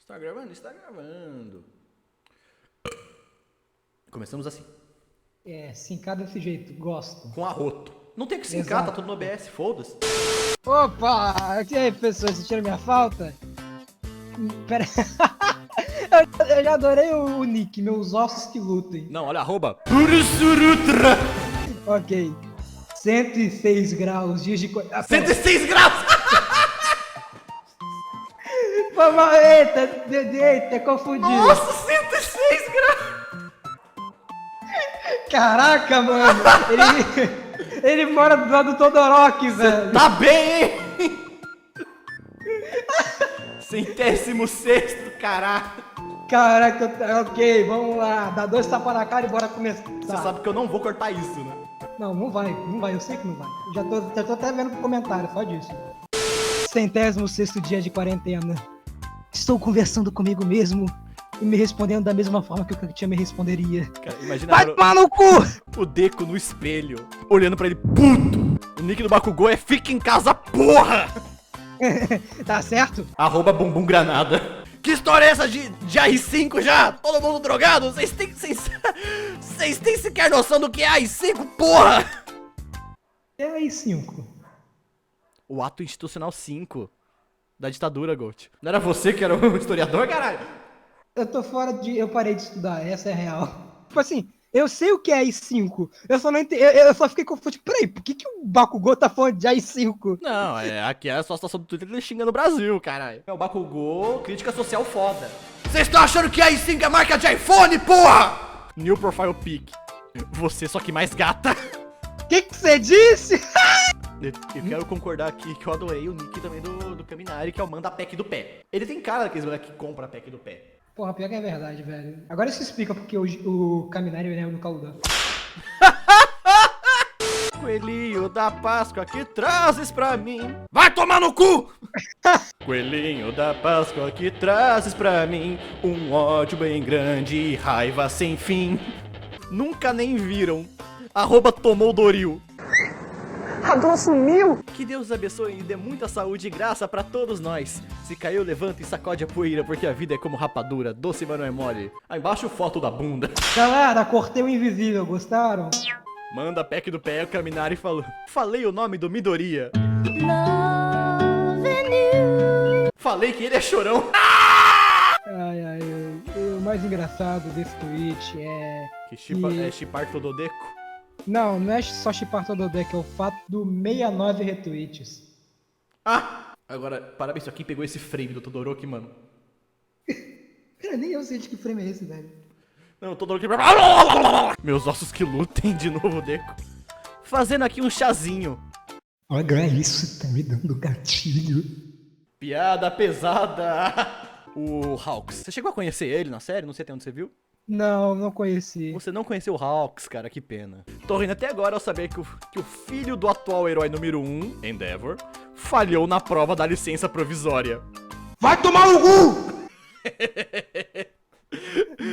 Está gravando? Está gravando. Começamos assim. É, sincar desse jeito, gosto. Com arroto. Não tem que sincar, Exato. tá tudo no OBS, foda-se. Opa! E aí, pessoas, sentiram minha falta? Pera eu já adorei o nick, meus ossos que lutem. Não, olha, arroba Purusurutra. Ok. 106 graus, dias de... 106 graus! Eita, confundi. Nossa, 106 graus! Caraca, mano. Ele mora do lado do Todoroki, velho. Tá bem, hein? 106º, caralho. Caraca, ok, vamos lá. Dá 2 tapas na cara e bora começar. Você sabe que eu não vou cortar isso, né? Não vai, eu sei que não vai. Já tô até vendo pro comentário, só disso. 106º dia de quarentena. Estou conversando comigo mesmo e me respondendo da mesma forma que eu tinha me responderia. Cara, imagina Vai tomar no cu! o Deco no espelho, olhando pra ele, puto! O nick do Bakugou é Fica em Casa, porra! Tá certo? Arroba bumbum granada. Que história é essa de AI-5 já? Todo mundo drogado? Vocês têm sequer noção do que é AI-5, porra? É aí 5. O ato institucional 5 da ditadura, Gold. Não era você que era o historiador, caralho? Eu tô fora de. Eu parei de estudar, essa é a real. Tipo assim, eu sei o que é AI-5. Eu só não entendi. Eu só fiquei confuso. Peraí, por que o Bakugou tá falando de AI-5? Não, aqui é só a situação do Twitter ele xingando o Brasil, caralho. É o Bakugou, crítica social foda. Vocês estão achando que AI-5 é marca de iPhone, porra? New Profile Pic. Você só que mais gata. Que você disse? Eu quero concordar aqui que eu adorei o nick também do Caminari, que é o Manda Pack do Pé. Ele tem cara daqueles moleque que compra a pack do pé. Porra, pior que é verdade, velho. Agora isso explica porque o Caminari me lembra do Caludão. Coelhinho da Páscoa que trazes pra mim. Vai tomar no cu! Coelhinho da Páscoa que trazes pra mim um ódio bem grande e raiva sem fim. Nunca nem viram. Arroba tomou Doril. A dor sumiu! Que Deus abençoe e dê muita saúde e graça pra todos nós. Se caiu, levanta e sacode a poeira, porque a vida é como rapadura, doce mas não é mole. Aí embaixo foto da bunda. Galera, cortei o invisível, gostaram? Manda pack do pé, o Caminari falou. Falei o nome do Midoriya. Falei que ele é chorão. Ai. O mais engraçado desse tweet é. É chipar Tododeco? Não é só chipar todo o deck, é o fato do 69 retweets. Ah! Agora, parabéns, isso aqui pegou esse frame do Todoroki, mano. Cara, nem eu sei de que frame é esse, velho. Não, o Todoroki... Meus ossos que lutem de novo, Deco. Fazendo aqui um chazinho. Olha isso, tá me dando gatilho. Piada pesada. O Hawks. Você chegou a conhecer ele na série? Não sei até onde você viu. Não conheci. Você não conheceu o Hawks, cara, que pena. Tô rindo até agora ao saber que o filho do atual herói número 1, Endeavor, falhou na prova da licença provisória. Vai tomar no cu!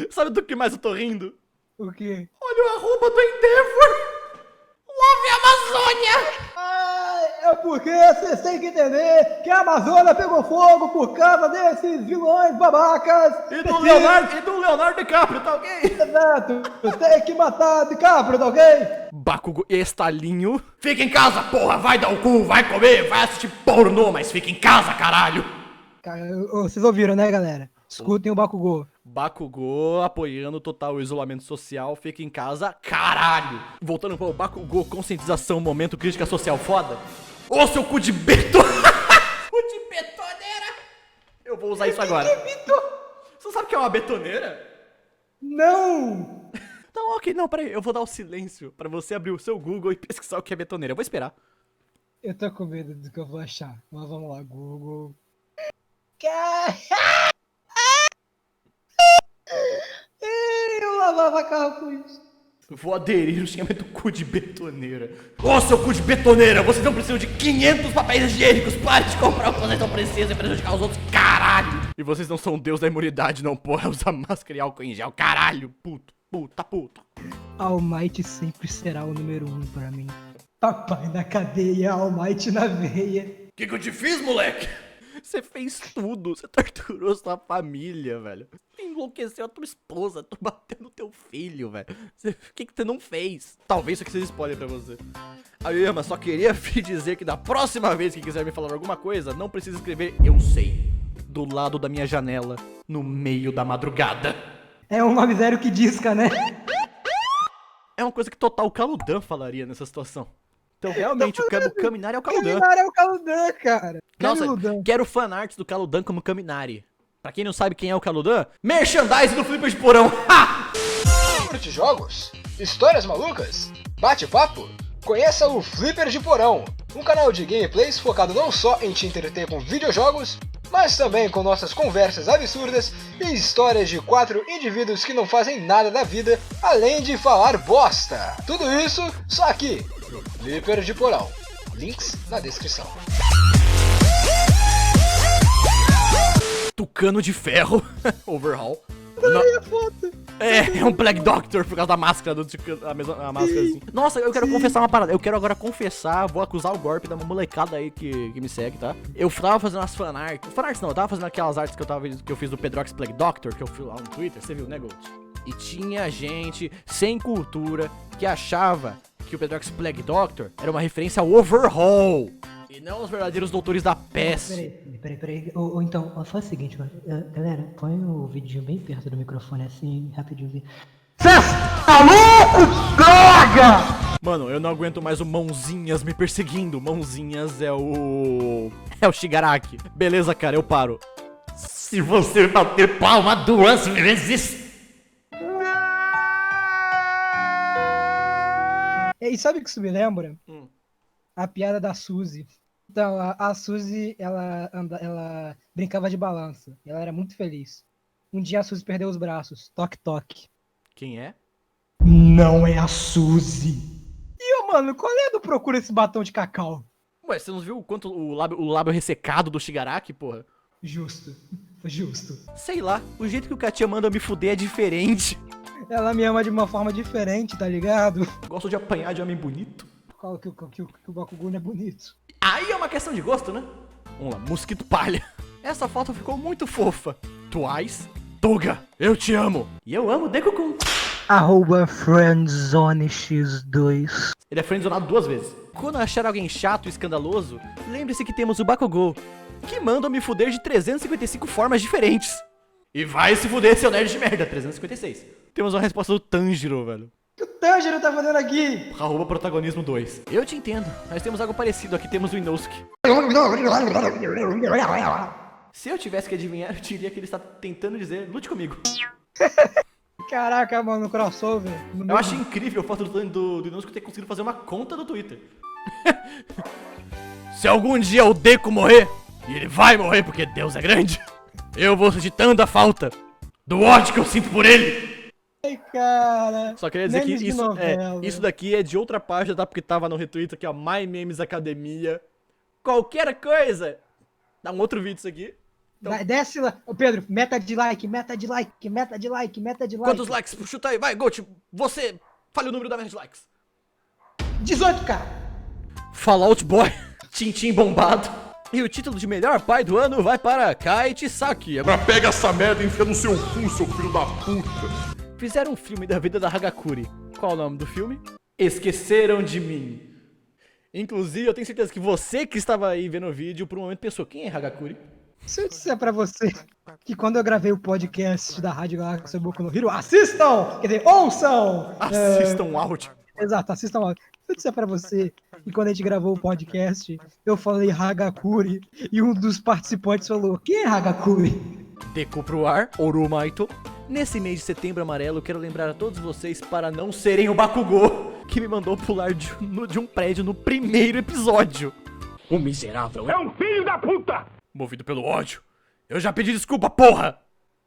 Sabe do que mais eu tô rindo? O quê? Olha o arroba do Endeavor! Love Amazônia! É porque vocês têm que entender que a Amazônia pegou fogo por causa desses vilões babacas. E do Leonardo DiCaprio, tá ok? Exato, tem que matar DiCaprio, tá ok? Bakugou estalinho. Fica em casa, porra! Vai dar o cu, vai comer, vai assistir pornô, mas fica em casa, caralho! Cara, vocês ouviram, né, galera? Escutem o Bakugou. Bakugou apoiando o total isolamento social, fica em casa, caralho! Voltando pro Bakugou, conscientização, momento, crítica social foda. Ô, seu cu de beto! Cu de betoneira! Eu vou usar isso agora. Você sabe o que é uma betoneira? Não! Então, ok, não, peraí, eu vou dar o silêncio pra você abrir o seu Google e pesquisar o que é betoneira. Eu vou esperar. Eu tô com medo do que eu vou achar. Mas vamos lá, Google. Eu lavava carro com isso. Vou aderir o xingamento cu de betoneira. Ô, seu cu de betoneira, vocês não precisam de 500 papéis higiênicos. Pare de comprar o que vocês não precisam e prejudicar os outros, caralho. E vocês não são o deus da imunidade, não, porra. Usa máscara e álcool em gel, caralho. Puto. All Might sempre será o número 1 pra mim. Papai na cadeia, All Might na veia. Que eu te fiz, moleque? Você fez tudo, você torturou sua família, velho. Você enlouqueceu a tua esposa, tu bateu no teu filho, velho. O que você não fez? Talvez isso aqui seja spoiler pra você. Aí, mas só queria dizer que da próxima vez que quiser me falar alguma coisa, não precisa escrever "eu sei" do lado da minha janela, no meio da madrugada. É um nome zero que disca, né? É uma coisa que total o Caludan falaria nessa situação. Então, realmente, o Caminari é o Caludan. Caminari é o Caludan, cara. Nossa, Caludan. quero fanarts do Caludan como Caminari. Pra quem não sabe quem é o Caludan, merchandise do Flipper de Porão. Ha! Curte jogos? Histórias malucas? Bate-papo? Conheça o Flipper de Porão, um canal de gameplays focado não só em te entreter com videojogos, mas também com nossas conversas absurdas e histórias de 4 indivíduos que não fazem nada da vida além de falar bosta. Tudo isso só aqui, no Flipper de Porão. Links na descrição. Tucano de ferro. Overhaul. Adorei a foto. É um Black Doctor por causa da máscara do Tucano, a máscara assim. Nossa, eu quero confessar uma parada. Eu quero agora confessar, vou acusar o golpe da molecada aí que me segue, tá? Eu tava fazendo umas fanarts. Fanarts não, eu tava fazendo aquelas artes que eu fiz do Pedrox Black Doctor, que eu fiz lá no Twitter, você viu, né, Gold? E tinha gente sem cultura que achava que o Pedrox Black Doctor era uma referência ao Overhaul. E não os verdadeiros doutores da peste. Peraí. Ou então, faz o seguinte, galera, põe o vidinho bem perto do microfone, assim, rapidinho. Cê tá louco, droga! Mano, eu não aguento mais o Mãozinhas me perseguindo. Mãozinhas é o Shigaraki. Beleza, cara, eu paro. Se você bater palma 2 vezes... E sabe o que isso me lembra? A piada da Suzy. Então, a Suzy, ela brincava de balança. Ela era muito feliz. Um dia a Suzy perdeu os braços. Toque, toque. Quem é? Não é a Suzy. E, mano, qual é do procura esse batom de cacau? Ué, você não viu o quanto o lábio ressecado do Shigaraki, porra? Justo. Foi justo. Sei lá, o jeito que o Katia manda me fuder é diferente. Ela me ama de uma forma diferente, tá ligado? Gosto de apanhar de homem bonito. Qual que o Bakugou não é bonito? Aí é uma questão de gosto, né? Vamos lá, Mosquito Palha. Essa foto ficou muito fofa. Twice, Toga, eu te amo. E eu amo Deku-kun. @friendzonex2. Ele é friendzonado 2 vezes. Quando achar alguém chato e escandaloso, lembre-se que temos o Bakugou, que manda me fuder de 355 formas diferentes. E vai se fuder, seu nerd de merda, 356. Temos uma resposta do Tanjiro, velho. O que o Tanjiro tá fazendo aqui? @protagonismo 2. Eu te entendo, nós temos algo parecido, aqui temos o Inosuke. Se eu tivesse que adivinhar, eu diria que ele está tentando dizer, lute comigo. Caraca, mano, crossover. Eu acho incrível o fato do Inosuke ter conseguido fazer uma conta do Twitter. Se algum dia o Deku morrer, e ele vai morrer porque Deus é grande, eu vou sentir tanta falta do ódio que eu sinto por ele. Ai, cara. Só queria dizer que Memes de novela. isso daqui é de outra página, tá? Porque tava no retweet aqui, ó, My Memes Academia. Qualquer coisa. Dá um outro vídeo isso aqui. Então... Vai, desce lá. Ô, Pedro, meta de like. Quantos likes? Chuta aí, vai, Gold. Você, fale o número da meta de likes. 18k. Fallout Boy, Tintim bombado. E o título de melhor pai do ano vai para Kai Chisaki. Agora pega essa merda e enfia no seu cu, seu filho da puta. Fizeram um filme da vida da Hagakure. Qual o nome do filme? Esqueceram de Mim. Inclusive, eu tenho certeza que você que estava aí vendo o vídeo, por um momento pensou, quem é Hagakure? Se eu disser pra você que quando eu gravei o podcast da Rádio Galáxia Boku no Hero, assistam! Quer dizer, ouçam! Assistam o áudio. Exato, assistam áudio. Se eu disser pra você que quando a gente gravou o podcast, eu falei Hagakure e um dos participantes falou, quem é Hagakure? Deku pro ar, Orumaito. Nesse mês de setembro amarelo, quero lembrar a todos vocês para não serem o Bakugou, que me mandou pular de um prédio no primeiro episódio. O miserável é um filho da puta! Movido pelo ódio. Eu já pedi desculpa, porra!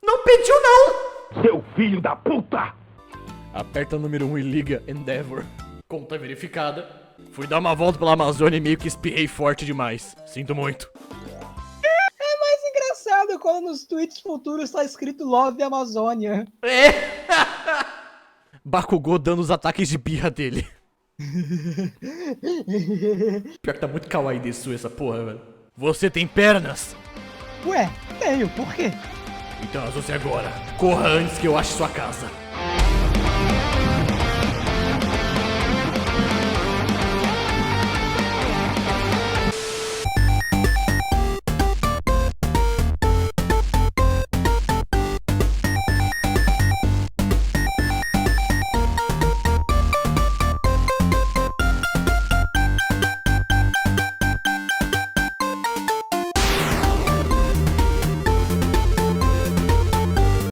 Não pediu, não! Seu filho da puta! Aperta o número 1 e liga Endeavor. Conta verificada. Fui dar uma volta pela Amazônia e meio que espirrei forte demais. Sinto muito. É mais engraçado quando nos tweets futuros tá escrito Love Amazônia. É! Bakugou dando os ataques de birra dele. Pior que tá muito kawaii desse essa porra, velho. Você tem pernas, Ué, tenho, por quê? Então associe agora. Corra antes que eu ache sua casa.